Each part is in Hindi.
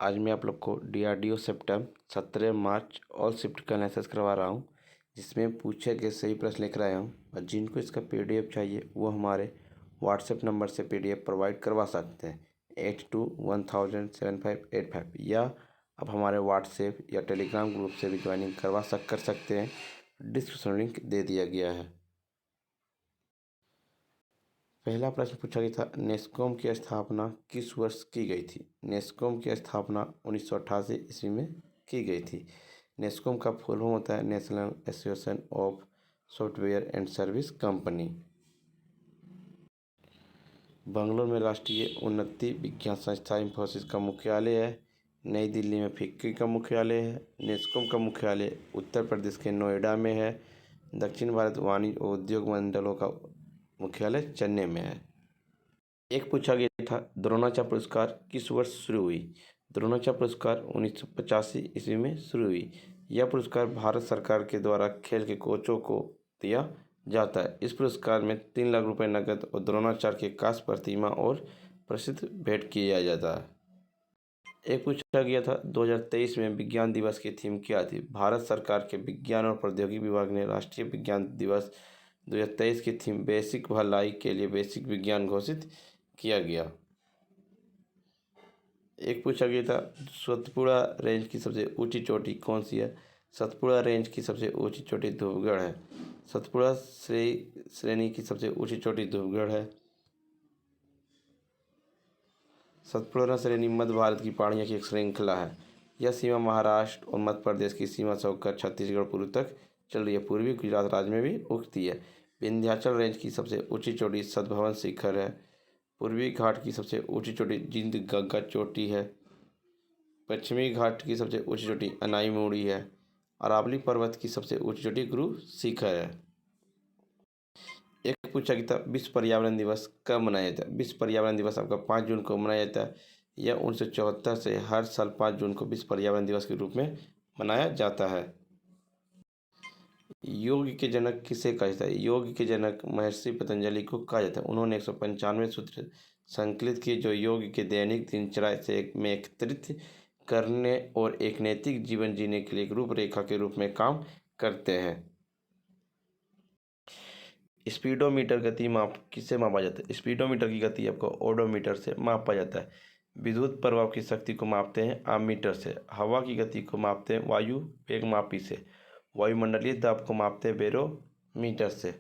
आज मैं आप लोग को DRDO सेप्टेम 17 मार्च ऑल शिफ्ट का एनालिसिस करवा रहा हूँ, जिसमें पूछे गए सही प्रश्न लिख रहा हूँ। और जिनको इसका PDF चाहिए वो हमारे व्हाट्सएप नंबर से PDF प्रोवाइड करवा सकते हैं 82107585, या आप हमारे व्हाट्सएप या टेलीग्राम ग्रुप से भी ज्वाइनिंग कर सकते हैं। डिस्क्रिप्शन लिंक दे दिया गया है। पहला प्रश्न पूछा गया था, नेस्कॉम की स्थापना किस वर्ष की गई थी। नेस्कॉम की स्थापना 1988 ईस्वी में की गई थी। नेस्कॉम का फुल फॉर्म होता है national association of software and service company. Bangalore में राष्ट्रीय उन्नति विज्ञान संस्था इंफोसिस का मुख्यालय है। नई दिल्ली में फिक्की का मुख्यालय है। नेस्कॉम का मुख्यालय उत्तर प्रदेश के नोएडा में है। दक्षिण भारत वाणिज्य और उद्योग मंडलों का मुख्यालय चेन्नई में है। एक पूछा गया था, द्रोणाचार्य पुरस्कार किस वर्ष शुरू हुई। द्रोणाचार्य पुरस्कार 1985 ईस्वी में शुरू हुई। यह पुरस्कार भारत सरकार के द्वारा खेल के कोचों को दिया जाता है। इस पुरस्कार में 3 लाख रुपए नकद और द्रोणाचार्य की कांस्य प्रतिमा और प्रसिद्ध भेंट किया जाता है। एक पूछा गया था, 2023 में विज्ञान दिवस की थीम क्या थी। भारत सरकार के विज्ञान और प्रौद्योगिकी विभाग ने राष्ट्रीय विज्ञान दिवस 2023 की थीम बेसिक भलाई के लिए बेसिक विज्ञान घोषित किया गया। एक पूछा गया था, सतपुड़ा रेंज की सबसे ऊंची चोटी कौन सी है। सतपुड़ा रेंज की सबसे ऊंची चोटी धूपगढ़ है। सतपुड़ा श्रेणी की सबसे ऊंची चोटी धूपगढ़ है। सतपुड़ा श्रेणी मध्य भारत की पहाड़ियों की एक श्रृंखला है। यह सीमा महाराष्ट्र और मध्य प्रदेश की सीमा से होकर छत्तीसगढ़ पूर्व तक चल रही है। पूर्वी गुजरात राज्य में भी उगती है। विंध्याचल रेंज की सबसे ऊंची चोटी सतभवन शिखर है। पूर्वी घाट की सबसे ऊंची चोटी जिंद गंगा चोटी है। पश्चिमी घाट की सबसे ऊंची चोटी अनाईमुड़ी है। अरावली पर्वत की सबसे ऊंची चोटी गुरु शिखर है। एक पूछा गया था, विश्व पर्यावरण दिवस कब मनाया जाता है। विश्व पर्यावरण दिवस आपका 5 जून को मनाया जाता है। यह 1974 से हर साल 5 जून को विश्व पर्यावरण दिवस के रूप में मनाया जाता है। योग के जनक किसे कहा जाता है। योग के जनक महर्षि पतंजलि को कहा जाता है। उन्होंने 195 सूत्र संकलित किए जो योग के दैनिक दिनचर्या से में एकत्रित करने और एक नैतिक जीवन जीने के लिए एक रूपरेखा के रूप में काम करते हैं। स्पीडोमीटर गति माप किससे मापा जाता है। स्पीडोमीटर की गति आपको ओडोमीटर से मापा जाता है। विद्युत प्रवाह की शक्ति को मापते हैं आमीटर से। हवा की गति को मापते हैं वायु वेगमापी से। वायुमंडलीय दाब को मापते हैं बैरोमीटर से।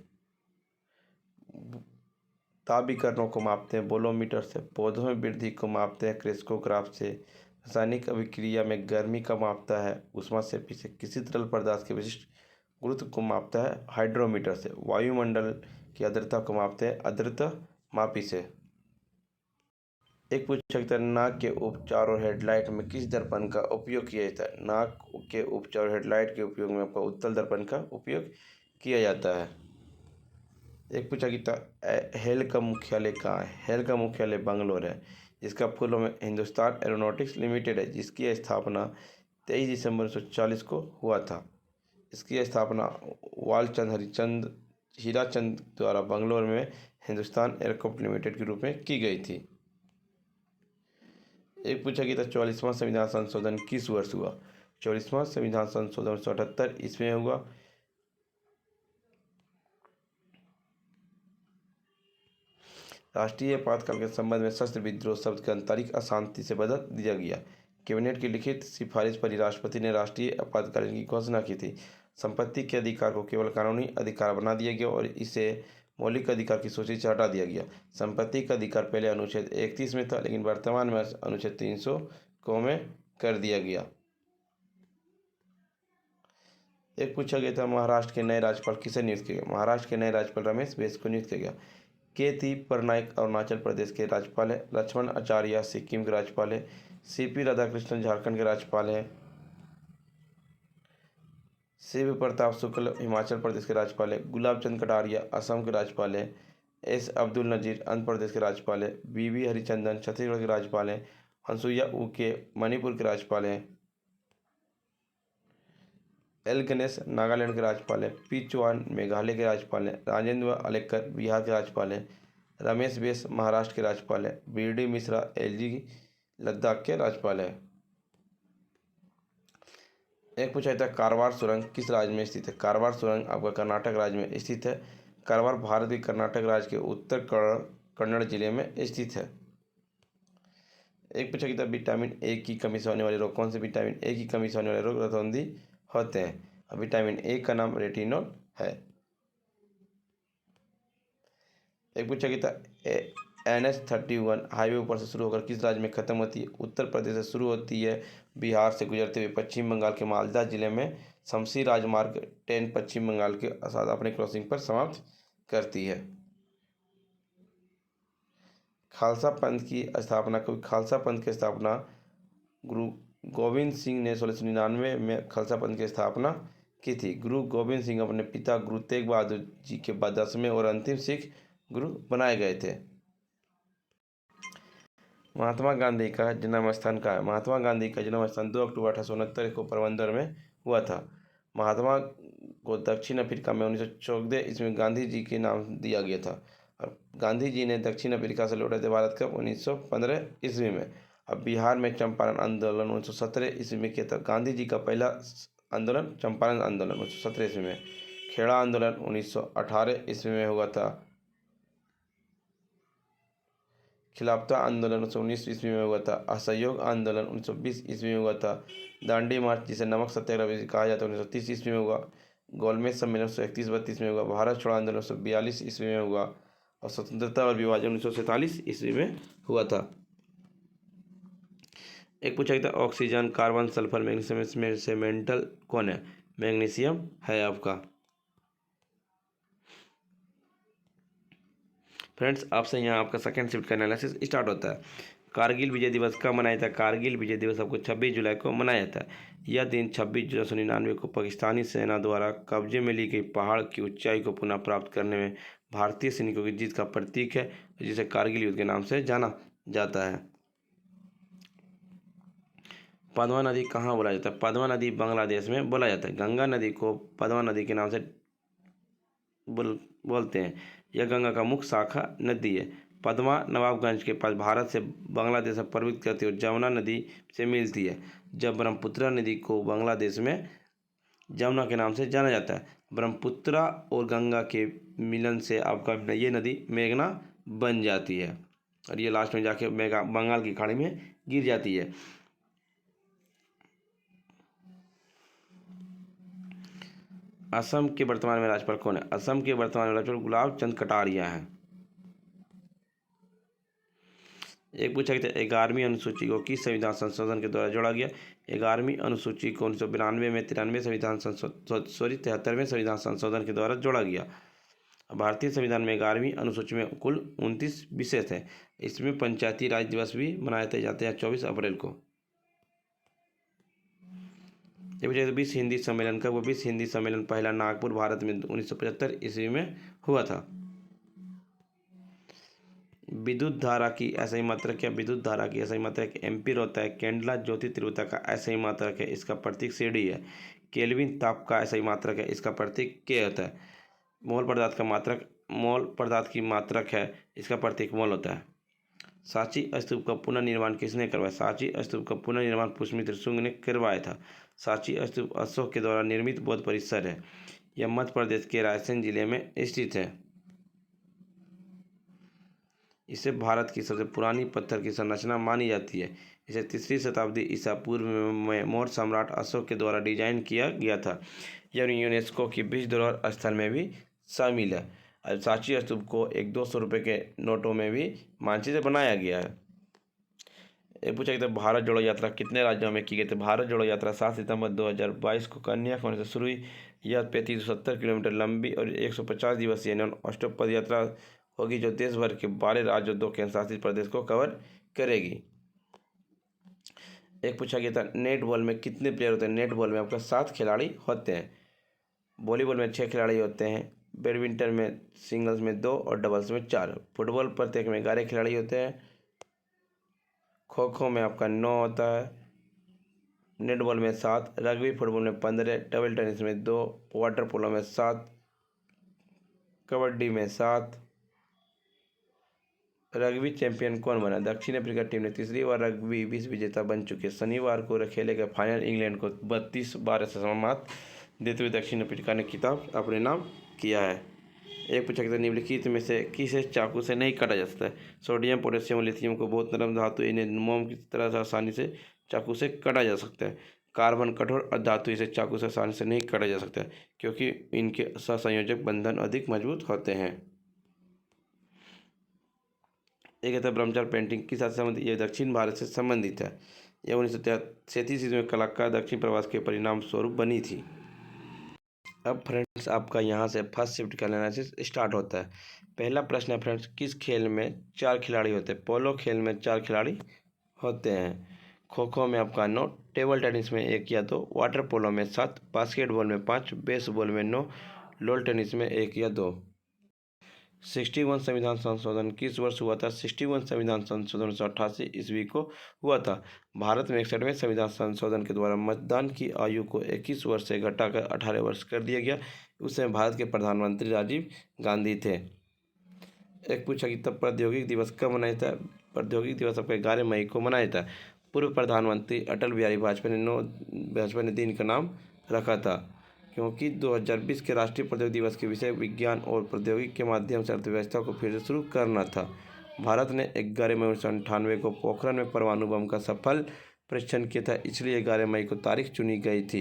तापीकरणों को मापते हैं बोलोमीटर से। पौधों में वृद्धि को मापते हैं क्रेस्कोग्राफ से। रासायनिक अभिक्रिया में गर्मी का मापता है ऊष्माक्षेपी से। किसी तरल पदार्थ के विशिष्ट गुरुत्व को मापता है हाइड्रोमीटर से। वायुमंडल की आर्द्रता को मापते हैं आर्द्रता मापी से। एक पूछा गया, नाक के उपचार और हेडलाइट में किस दर्पण का उपयोग किया जाता है। नाक के उपचार और हेडलाइट के उपयोग में आपका उत्तल दर्पण का उपयोग किया जाता है। एक पूछा गया, हेल का मुख्यालय कहाँ है। हेल का मुख्यालय बंगलोर है। इसका full form Hindustan aeronautics limited है, जिसकी स्थापना 23 दिसंबर 1940 को हुआ था। इसकी स्थापना वालचंद हीराचंद द्वारा बंगलोर में हिंदुस्तान एयरक्राफ्ट लिमिटेड के रूप में की गई थी। एक पूछा गया था, 44वां संविधान संशोधन किस वर्ष हुआ। 44वां संविधान संशोधन 1978 ईस्वी में हुआ। राष्ट्रीय आपातकाल के संबंध में शस्त्र विद्रोह शब्द का आंतरिक अशांति से बदल दिया गया। कैबिनेट की लिखित सिफारिश पर राष्ट्रपति ने राष्ट्रीय आपातकाल की घोषणा की थी। संपत्ति के अधिकार को केवल कानूनी अधिकार बना दिया गया और इसे मौलिक अधिकार की सूची से हटा दिया गया। संपत्ति का अधिकार पहले अनुच्छेद 31 में था, लेकिन वर्तमान में अनुच्छेद 300 को में कर दिया गया। एक पूछा गया था, महाराष्ट्र के नए राज्यपाल किसे नियुक्त किया गया। महाराष्ट्र के नए राज्यपाल रमेश बैस को नियुक्त किया गया। केती पटनायक अरुणाचल प्रदेश के राज्यपाल है। लक्ष्मण आचार्य सिक्किम के राज्यपाल है। सीपी राधाकृष्णन झारखंड के राज्यपाल है। शिव प्रताप शुक्ल हिमाचल प्रदेश के राज्यपाल है। गुलाब चंद कटारिया असम के राज्यपाल है। एस अब्दुल नजीर आंध्र प्रदेश के राज्यपाल है। बीवी हरिचंदन छत्तीसगढ़ के राज्यपाल है। हंसुया उके मणिपुर के राज्यपाल है। एल गणेश नागालैंड के राज्यपाल है। पी चौहान मेघालय के राज्यपाल है। राजेंद्र अलेक्कर बिहार के राज्यपाल है। रमेश बैस महाराष्ट्र के राज्यपाल है। B D Mishra LG Ladakh के राज्यपाल है। एक पूछा था कारवार सुरंग किस राज्य में स्थित है। कारवार सुरंग आपका कर्नाटक राज्य में स्थित है। कारवार भारत के कर्नाटक राज्य के उत्तर कन्नड़ जिले में स्थित है। एक पूछा था विटामिन ए की कमी से होने वाले रोग कौन से विटामिन ए की कमी से होने वाले रोग रतौंधी होते हैं। विटामिन ए का नाम रेटिनॉल है। एक पूछा था NH-31 हाईवे ऊपर से शुरू होकर किस राज्य में खत्म होती है। उत्तर प्रदेश से शुरू होती है, बिहार से गुजरते हुए पश्चिम बंगाल के मालदा जिले में शमशी राजमार्ग 10 पश्चिम बंगाल के साथ अपने क्रॉसिंग पर समाप्त करती है। खालसा पंथ की स्थापना खालसा पंथ की स्थापना गुरु गोविंद सिंह ने 1699 में खालसा पंथ की स्थापना की थी। गुरु गोविंद सिंह अपने पिता गुरु तेग बहादुर जी के बाद 10वें और अंतिम सिख गुरु बनाए गए थे। महात्मा गांधी का जन्म स्थान कहाँ है। महात्मा गांधी का जन्म स्थान 2 अक्टूबर 1869 को पोरबंदर में हुआ था। महात्मा को दक्षिण अफ्रीका में 1914 इसमें गांधी जी के नाम दिया गया था और गांधी जी ने दक्षिण अफ्रीका से लौटे थे भारत कब 1915 ईस्वी में। अब बिहार में चंपारण आंदोलन 1917 ईस्वी में किया था। गांधी जी का पहला आंदोलन चंपारण आंदोलन 1917 ईस्वी में। खेड़ा आंदोलन 1918 ईस्वी में हुआ था। खिलाफत आंदोलन 1919 ईस्वी में हुआ था। असहयोग आंदोलन 1920 ईस्वी में हुआ था। दांडी मार्च जिसे नमक सत्याग्रह भी कहा जाता है 1930 ईस्वी में हुआ। गोलमेज सम्मेलन 1931-32 में हुआ। भारत छोड़ो आंदोलन 1942 ईस्वी में हुआ और स्वतंत्रता और विभाजन 1947 ईस्वी में हुआ था। एक पूछा था ऑक्सीजन कार्बन सल्फर मैग्नीशियम में से मेंटल कौन है। मैग्नीशियम है आपका। फ्रेंड्स आपसे यहाँ आपका सेकेंड शिफ्ट का एनालिसिस स्टार्ट होता है। कारगिल विजय दिवस कब मनाया था। कारगिल विजय दिवस आपको 26 जुलाई को मनाया जाता है। यह दिन 26 जुलाई 1999 को पाकिस्तानी सेना द्वारा कब्जे में ली गई पहाड़ की ऊंचाई को पुनः प्राप्त करने में भारतीय सैनिकों की जीत का प्रतीक है, जिसे कारगिल युद्ध के नाम से जाना जाता है। पद्मा नदी कहाँ बोला जाता है। पद्मा नदी बांग्लादेश में बोला जाता है। गंगा नदी को पद्मा नदी के नाम से बोलते हैं। यह गंगा का मुख्य शाखा नदी है। पद्मा नवाबगंज के पास भारत से बांग्लादेश में प्रवेश करती है और जमुना नदी से मिलती है। जब ब्रह्मपुत्र नदी को बांग्लादेश में जमुना के नाम से जाना जाता है। ब्रह्मपुत्र और गंगा के मिलन से आपका ये नदी मेघना बन जाती है और ये लास्ट में जाके बंगाल की खाड़ी में गिर जाती है। असम के वर्तमान में राज्यपाल कौन है। असम के वर्तमान में राज्यपाल गुलाब चंद कटारिया हैं। एक पूछा गया 11वीं अनुसूची को किस संविधान संशोधन के द्वारा जोड़ा गया। 11वीं अनुसूची को 1992 में 73वें संविधान संशोधन के द्वारा जोड़ा गया। भारतीय संविधान में 11वीं अनुसूची में कुल 29 विषय थे। इसमें पंचायती राज दिवस भी मनाए जाते हैं 24 अप्रैल को। विश्व हिंदी सम्मेलन का विश्व हिंदी सम्मेलन पहला नागपुर भारत में 1975 ईस्वी में हुआ था। विद्युत धारा की ऐसा ही मात्रक है। विद्युत धारा की ऐसा ही मात्रक एम्पीयर होता है। कैंडला ज्योति तीव्रता का ऐसा ही मात्रक है, इसका प्रतीक सीडी है। केल्विन ताप का ऐसा ही मात्रक है, इसका प्रतीक के होता है। मोल पदार्थ की मात्रक है, इसका प्रतीक मोल होता है। सांची स्तूप का पुनर्निर्माण किसने करवाया। सांची स्तूप का पुनर्निर्माण पुष्यमित्र शुंग ने करवाया था। सांची स्तूप अशोक के द्वारा निर्मित बौद्ध परिसर है। यह मध्य प्रदेश के रायसेन जिले में स्थित है। इसे भारत की सबसे पुरानी पत्थर की संरचना मानी जाती है। इसे 3री शताब्दी ईसा पूर्व में मौर्य सम्राट अशोक के द्वारा डिजाइन किया गया था। यह यूनेस्को की विश्व धरोहर स्थल में भी शामिल है। सांची स्तूप को 100-200 रुपये के नोटों में भी मानचित्र बनाया गया है। एक पूछा गया था भारत जोड़ो यात्रा कितने राज्यों में की गई थी। भारत जोड़ो यात्रा 7 सितंबर 2022 को कन्याकुमारी से शुरू हुई। यह 3570 किलोमीटर लंबी और 150 दिवसीय नॉन स्टॉप पद यात्रा होगी, जो देश भर के 12 राज्यों 2 केंद्र शासित प्रदेश को कवर करेगी। एक पूछा गया था नेट बॉल में कितने प्लेयर होते हैं। नेट बॉल में आपका 7 खिलाड़ी होते हैं। वॉलीबॉल में 6 खिलाड़ी होते हैं। बैडमिंटन में सिंगल्स में 2 और डबल्स में 4। फुटबॉल प्रत्येक में 11 खिलाड़ी होते हैं। खो खो में आपका 9 होता है। नेटबॉल में 7, रग्बी फुटबॉल में 15, टेबल टेनिस में 2, वाटर पोलो में 7, कबड्डी में 7, रग्बी चैंपियन कौन बना? दक्षिण अफ्रीका टीम ने तीसरी बार रग्बी विश्व विजेता बन चुकी है। शनिवार को खेले गए फाइनल इंग्लैंड को 32-12 से समाप्त देते हुए दक्षिण अफ्रीका ने खिताब अपने नाम किया है। एक पूछा गया निम्नलिखित में से किसे चाकू से नहीं काटा जा सकता है? सोडियम, पोटेशियम, लिथियम को बहुत नरम धातु, इन्हें मोम की तरह से आसानी से चाकू से काटा जा सकता है। कार्बन कठोर धातु, इसे चाकू से आसानी से नहीं काटा जा सकता है क्योंकि इनके सहसंयोजक बंधन अधिक मजबूत होते हैं। एक है ब्रह्मचार पेंटिंग किस साथ संबंधित? ये दक्षिण भारत से संबंधित है। यह 1937 ईस्वी में कलाकार दक्षिण प्रवास के परिणाम स्वरूप बनी थी। अब फ्रेंड्स आपका यहाँ से फर्स्ट शिफ्ट का एनालिसिस स्टार्ट होता है। पहला प्रश्न है फ्रेंड्स, किस खेल में 4 खिलाड़ी होते हैं? पोलो खेल में 4 खिलाड़ी होते हैं। खो खो में आपका 9, टेबल टेनिस में 1 या 2, वाटर पोलो में 7, बास्केटबॉल में 5, बेसबॉल में 9, लॉन टेनिस में 1 या 2। 61 संविधान संशोधन किस वर्ष हुआ था? 61 संविधान संशोधन 1988 ईस्वी को हुआ था। भारत में 61वें संविधान संशोधन के द्वारा मतदान की आयु को 21 वर्ष से घटाकर 18 वर्ष कर दिया गया। उस समय भारत के प्रधानमंत्री राजीव गांधी थे। एक पूछा कि तब प्रौद्योगिकी दिवस कब मनाया था? प्रौद्योगिकी दिवस आपका 11 मई को मनाया था। पूर्व प्रधानमंत्री अटल बिहारी वाजपेयी ने दिन का नाम रखा था क्योंकि 2020 के राष्ट्रीय प्रौद्योगिकी दिवस के विषय विज्ञान और प्रौद्योगिकी के माध्यम से अर्थव्यवस्था को फिर से शुरू करना था। भारत ने 11 मई 1998 को पोखरण में परमाणु बम का सफल परीक्षण किया था, इसलिए 11 मई को तारीख चुनी गई थी।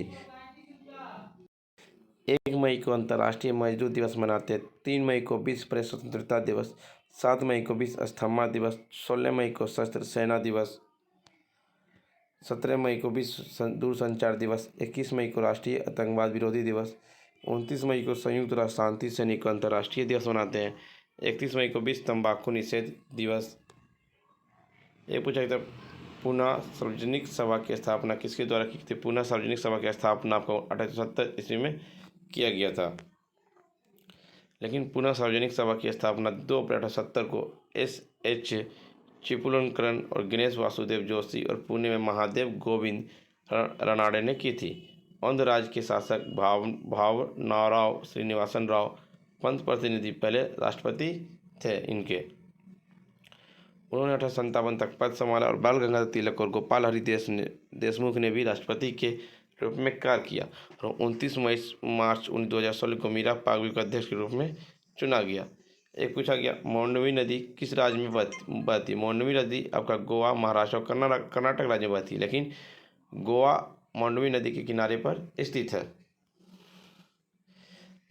1 मई को अंतर्राष्ट्रीय मजदूर दिवस मनाते हैं। 3 मई को विश्व प्रेस स्वतंत्रता दिवस, 7 मई को विश्व अस्थमा दिवस, 16 मई को सशस्त्र सेना दिवस, 17 मई को विश्व दूरसंचार दिवस, 21 मई को राष्ट्रीय आतंकवाद विरोधी दिवस, 29 मई को संयुक्त राष्ट्र शांति सैनिक अंतर्राष्ट्रीय दिवस मनाते हैं, 31 मई को विश्व तंबाकू निषेध दिवस। ये पूछा था पुणे सार्वजनिक सभा की स्थापना किसके द्वारा की थी? पुणे सार्वजनिक सभा की स्थापना आपको 1870 ईस्वी में किया गया था। लेकिन पुणे सार्वजनिक सभा की स्थापना 2 अप्रैल 1870 को S.H. चिपलूणकरण और गणेश वासुदेव जोशी और पुणे में महादेव गोविंद रानाडे ने की थी। आंध्र राज्य के शासक भावनाराव श्रीनिवासन राव पंत प्रतिनिधि पहले राष्ट्रपति थे इनके। उन्होंने 1857 तक पद संभाला और बाल गंगाधर तिलक और गोपाल हरि देशमुख ने भी राष्ट्रपति के रूप में कार्य किया और 29 मार्च 2016 को मीरा पागवी को अध्यक्ष के रूप में चुना गया। एक पूछा गया मांडवी नदी किस राज्य में बहती? मांडवी नदी आपका गोवा, महाराष्ट्र और कर्नाटक राज्य में बहती है, लेकिन गोवा मांडवी नदी के किनारे पर स्थित है।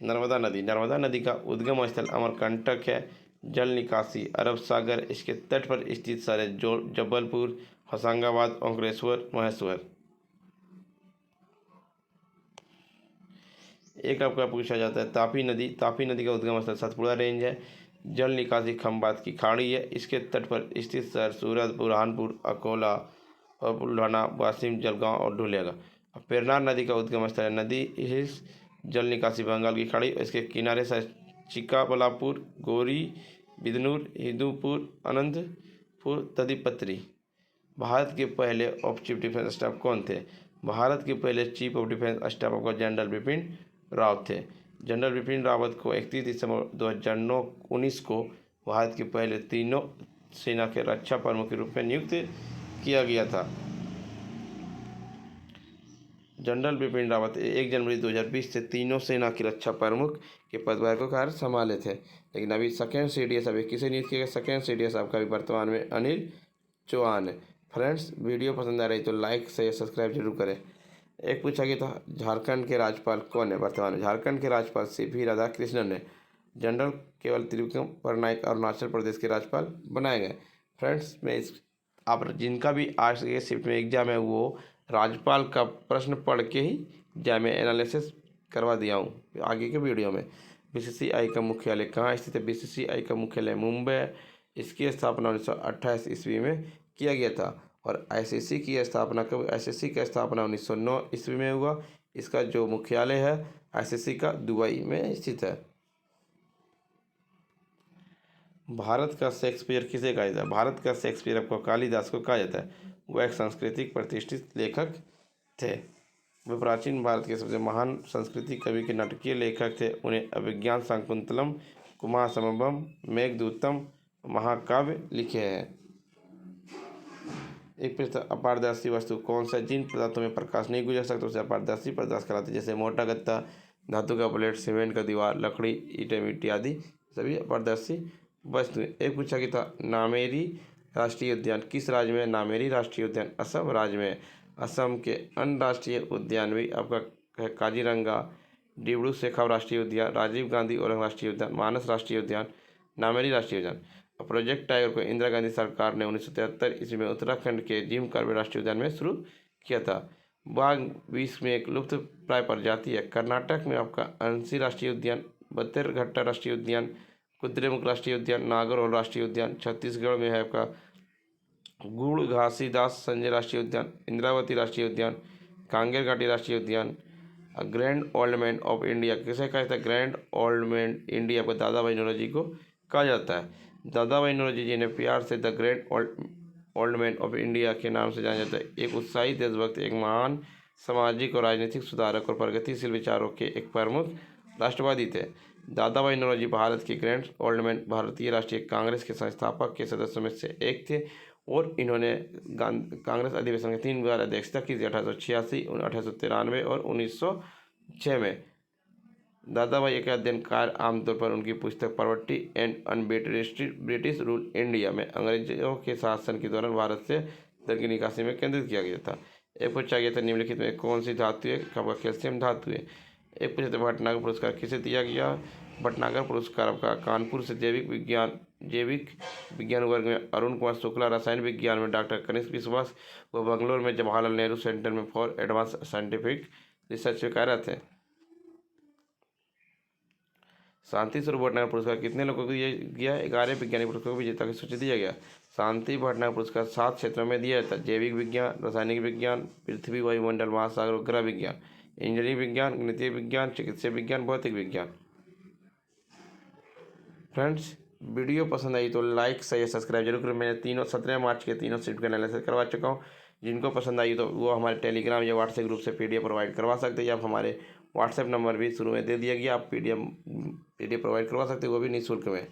नर्मदा नदी का उद्गम स्थल अमरकंटक है। जल निकासी अरब सागर, इसके तट पर स्थित शहर है जबलपुर, होशंगाबाद, ओंकारेश्वर, महेश्वर। एक आपका पूछा जाता है तापी नदी का उद्गम स्थल सतपुड़ा रेंज है। जल निकासी खंबात की खाड़ी है, इसके तट पर स्थित शहर सूरत, बुरहानपुर, अकोला और बुल्ढाना, वासिम, जलगांव और ढुलेगा। पेरनार नदी का उद्गम स्थल है नदी हिल्स। जल निकासी बंगाल की खाड़ी, इसके किनारे से चिकाबलापुर, गोरी, बिदनूर, हिंदूपुर, अनंतपुर, तदिपत्री। भारत के पहले ऑफ चीफ डिफेंस स्टाफ कौन थे? भारत के पहले चीफ ऑफ डिफेंस स्टाफ का जनरल बिपिन रावत थे। जनरल बिपिन रावत को 31 दिसंबर 2019 को भारत के पहले तीनों सेना के रक्षा प्रमुख के रूप में नियुक्त किया गया था। जनरल बिपिन रावत 1 जनवरी 2020 से तीनों सेना की रक्षा प्रमुख के पदभार को कार्य संभाले थे। लेकिन अभी सेकेंड CDS अभी किसे नियुक्त किया गया? सेकेंड CDS आपका भी वर्तमान में अनिल चौहान है। फ्रेंड्स वीडियो पसंद आ रही तो लाइक शेयर सब्सक्राइब जरूर करें। एक पूछा गया था झारखंड के राज्यपाल कौन है वर्तमान में? झारखंड के राज्यपाल CP राधाकृष्णन है। जनरल केवल त्रिविक्रम पटनायक अरुणाचल प्रदेश के राज्यपाल बनाए गए। फ्रेंड्स मैं आप जिनका भी आज के शिफ्ट में एग्जाम है वो राज्यपाल का प्रश्न पढ़ के ही एग्जाम में एनालिसिस करवा दिया हूँ आगे के वीडियो में। BCCI का मुख्यालय कहाँ स्थित है? BCCI का मुख्यालय मुंबई। इसकी स्थापना 1928 ईस्वी में किया गया था। और ICC की स्थापना कब? ICC की स्थापना 1909 ईस्वी में हुआ। इसका जो मुख्यालय है ICC का दुबई में स्थित है। भारत का शेक्सपियर किसे कहा जाता है? भारत का शेक्सपियर आपको कालिदास को कहा जाता है। वह एक सांस्कृतिक प्रतिष्ठित लेखक थे। वे प्राचीन भारत के सबसे महान संस्कृति कवि के नाटकीय लेखक थे। उन्हें अभिज्ञान शाकुंतलम, कुमार संभवम, मेघदूतम, महाकाव्य लिखे हैं। एक प्रश्न, अपारदर्शी वस्तु कौन सा? जिन पदार्थों में प्रकाश नहीं गुजर सकता उसे अपारदर्शी पदार्थ कहलाते हैं। जैसे मोटा गत्ता, धातु का प्लेट, सीमेंट का दीवार, लकड़ी, ईंटें, मिट्टी आदि सभी अपारदर्शी वस्तु। एक पूछा कि था, नामेरी राष्ट्रीय उद्यान किस राज्य में है? नामेरी राष्ट्रीय उद्यान असम राज्य में है। असम के अन्य राष्ट्रीय उद्यान भी आपका है काजीरंगा, डिब्रू सैखोवा राष्ट्रीय उद्यान, राजीव गांधी ओरांग राष्ट्रीय उद्यान, मानस राष्ट्रीय उद्यान, नामेरी राष्ट्रीय उद्यान। प्रोजेक्ट टाइगर को इंदिरा गांधी सरकार ने 1973 ईस्वी में उत्तराखंड के जिम कॉर्बेट राष्ट्रीय उद्यान में शुरू किया था। बाघ विश्व में एक लुप्त प्राय प्रजाति है। कर्नाटक में आपका अंशी राष्ट्रीय उद्यान, बत्तेरघट्टा राष्ट्रीय उद्यान, कुद्रेमुख राष्ट्रीय उद्यान, नागरहोल राष्ट्रीय उद्यान। छत्तीसगढ़ में है आपका गुड़ घासीदास संजय राष्ट्रीय उद्यान, इंद्रावती राष्ट्रीय उद्यान, कांगेर घाटी राष्ट्रीय उद्यान। Grand old man of India किसे कहा जाता है? ग्रैंड ओल्ड मैन इंडिया को दादा भाई नौरोजी को कहा जाता है। दादा भाई नौरोजी जी ने प्यार से the great old man of India के नाम से जाना जाता है। एक उत्साही देशभक्त, एक महान सामाजिक और राजनीतिक सुधारक और प्रगतिशील विचारों के एक प्रमुख राष्ट्रवादी थे। दादा भाई नौरोजी भारत के ग्रैंड ओल्ड मैन भारतीय राष्ट्रीय कांग्रेस के संस्थापक के सदस्यों में से एक थे और इन्होंने कांग्रेस अधिवेशन की 3 बार अध्यक्षता की थी, 1886, 1893 और 1906 में। दादा भाई का अध्ययन कार्य आमतौर पर उनकी पुस्तक poverty and un-British British rule India में अंग्रेजों के शासन के दौरान भारत से धन की निकासी में केंद्रित किया गया था। एक पूछा गया था, निम्नलिखित में कौन सी धातु है? आपका कैल्शियम धातु है। एक पूछा था, भटनागर पुरस्कार किसे दिया गया? भटनागर पुरस्कार आपका कानपुर से जैविक विज्ञान वर्ग में अरुण कुमार शुक्ला, रसायन विज्ञान में डॉक्टर कनिष्क विश्वास व बेंगलोर में जवाहरलाल नेहरू सेंटर में फॉर एडवांस साइंटिफिक रिसर्च में कार्यरत है। शांति स्वरूप भटनागर पुरस्कार कितने लोगों को दिया गया? 11 वैज्ञानिक पुरस्कारों को विजेता की सूची दिया गया। शांति भटनागर पुरस्कार 7 क्षेत्रों में दिया जाता है। जैविक विज्ञान, रासायनिक विज्ञान, पृथ्वी वायुमंडल महासागर ग्रह विज्ञान, इंजीनियरिंग विज्ञान, गणितीय विज्ञान, चिकित्सा विज्ञान, भौतिक विज्ञान। फ्रेंड्स, वीडियो पसंद आई तो लाइक शेयर सब्सक्राइब जरूर करें। मैंने 17 मार्च के तीनों सीट का एनालिसिस करवा चुका हूँ। जिनको पसंद आई तो वो हमारे टेलीग्राम या व्हाट्सएप ग्रुप से PDF प्रोवाइड करवा सकते हैं, या हमारे व्हाट्सएप नंबर भी शुरू में दे दिया गया, आप PDF प्रोवाइड करवा सकते हैं, वो भी निःशुल्क में।